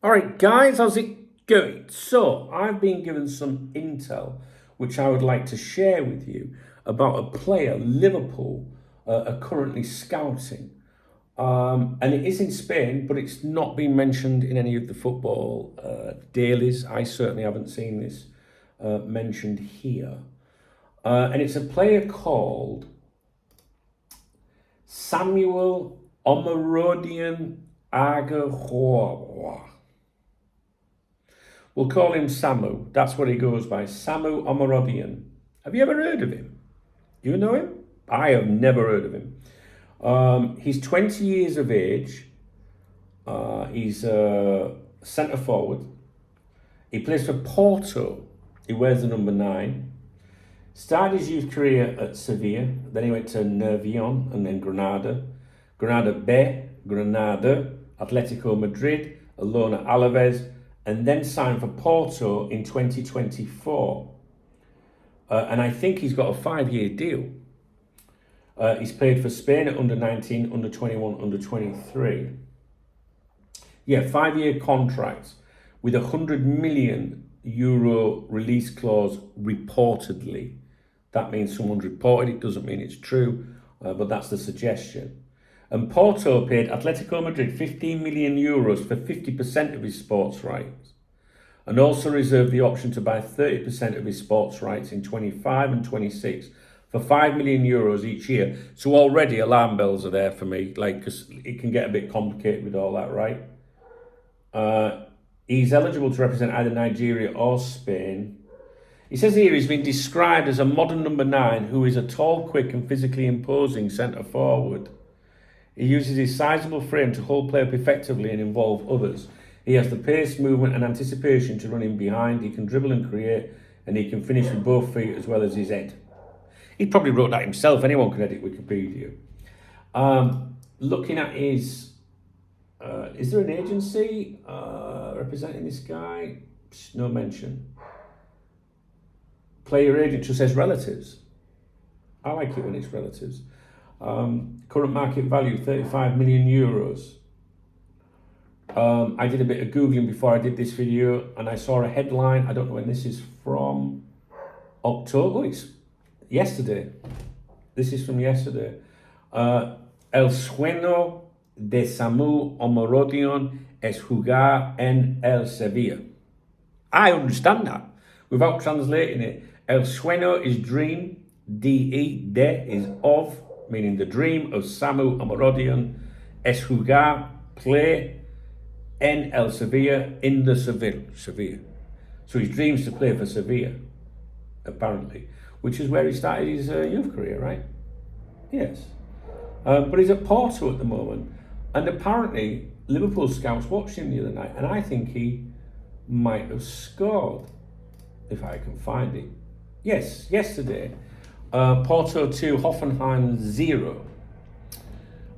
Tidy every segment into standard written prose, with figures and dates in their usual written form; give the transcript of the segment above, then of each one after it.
All right, guys, how's it going? So, I've been given some intel which I would like to share with you about a player Liverpool are currently scouting. And it is in Spain, but it's not been mentioned in any of the football dailies. I certainly haven't seen this mentioned here. And it's a player called Samuel Omarodian Aguilar. We'll call him Samu. That's what he goes by, Samu Omarodian. Have you ever heard of him? Do you know him? I have never heard of him. He's 20 years of age. He's a centre forward. He plays for Porto. He wears the number 9. Started his youth career at Sevilla. Then he went to Nervion and then Granada. Granada B, Granada, Atletico Madrid, a loan at Alaves, and then signed for Porto in 2024. And I think he's got a 5-year deal. He's played for Spain at under 19, under 21, under 23. Yeah, 5-year contract with €100 million release clause reportedly. That means someone's reported it, doesn't mean it's true, but that's the suggestion. And Porto paid Atletico Madrid €15 million for 50% of his sports rights, and also reserved the option to buy 30% of his sports rights in 25 and 26 for €5 million each year. So already alarm bells are there for me, because it can get a bit complicated with all that, right? He's eligible to represent either Nigeria or Spain. He says here he's been described as a modern number 9 who is a tall, quick and physically imposing centre forward. He uses his sizable frame to hold play up effectively and involve others. He has the pace, movement and anticipation to run in behind. He can dribble and create, and he can finish with both feet as well as his head. He probably wrote that himself. Anyone can edit Wikipedia. Looking at his... is there an agency representing this guy? No mention. Player agent just says relatives. I like it when it's relatives. Current market value, €35 million. I did a bit of Googling before I did this video, and I saw a headline. I don't know when this is from. October. Oh, it's yesterday. This is from yesterday. El sueño de Samu Omarodian es jugar en el Sevilla. I understand that without translating it. El sueño is dream. De is of, meaning the dream of Samu Omarodian. Es jugar, play, en el Sevilla, in the Sevilla. So his dreams to play for Sevilla, apparently, which is where he started his youth career, right? Yes. But he's at Porto at the moment, and apparently Liverpool scouts watched him the other night, and I think he might have scored, if I can find it. Yes, yesterday. Porto 2, Hoffenheim 0.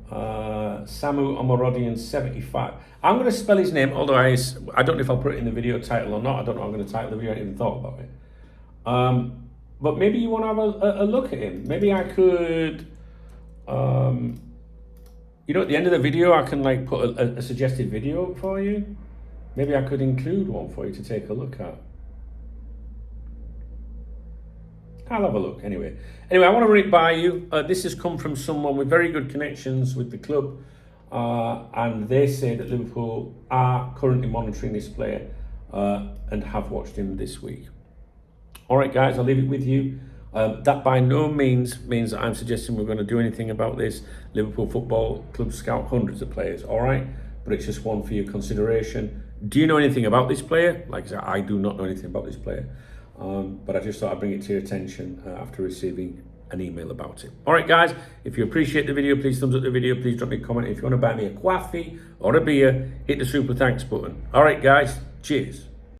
Samu Omarodian 75. I'm going to spell his name, although I don't know if I'll put it in the video title or not. I don't know how I'm going to title the video. I haven't even thought about it. But maybe you want to have a look at him. Maybe I could, at the end of the video, I can put a suggested video for you. Maybe I could include one for you to take a look at. I'll have a look anyway. I want to run it by you. This has come from someone with very good connections with the club. And they say that Liverpool are currently monitoring this player and have watched him this week. All right, guys, I'll leave it with you. That by no means that I'm suggesting we're going to do anything about this. Liverpool Football Club scout hundreds of players, all right? But it's just one for your consideration. Do you know anything about this player? Like I said, I do not know anything about this player. But I just thought I'd bring it to your attention after receiving an email about it. All right, guys, if you appreciate the video, please thumbs up the video. Please drop me a comment. If you want to buy me a coffee or a beer, hit the super thanks button. All right, guys, cheers.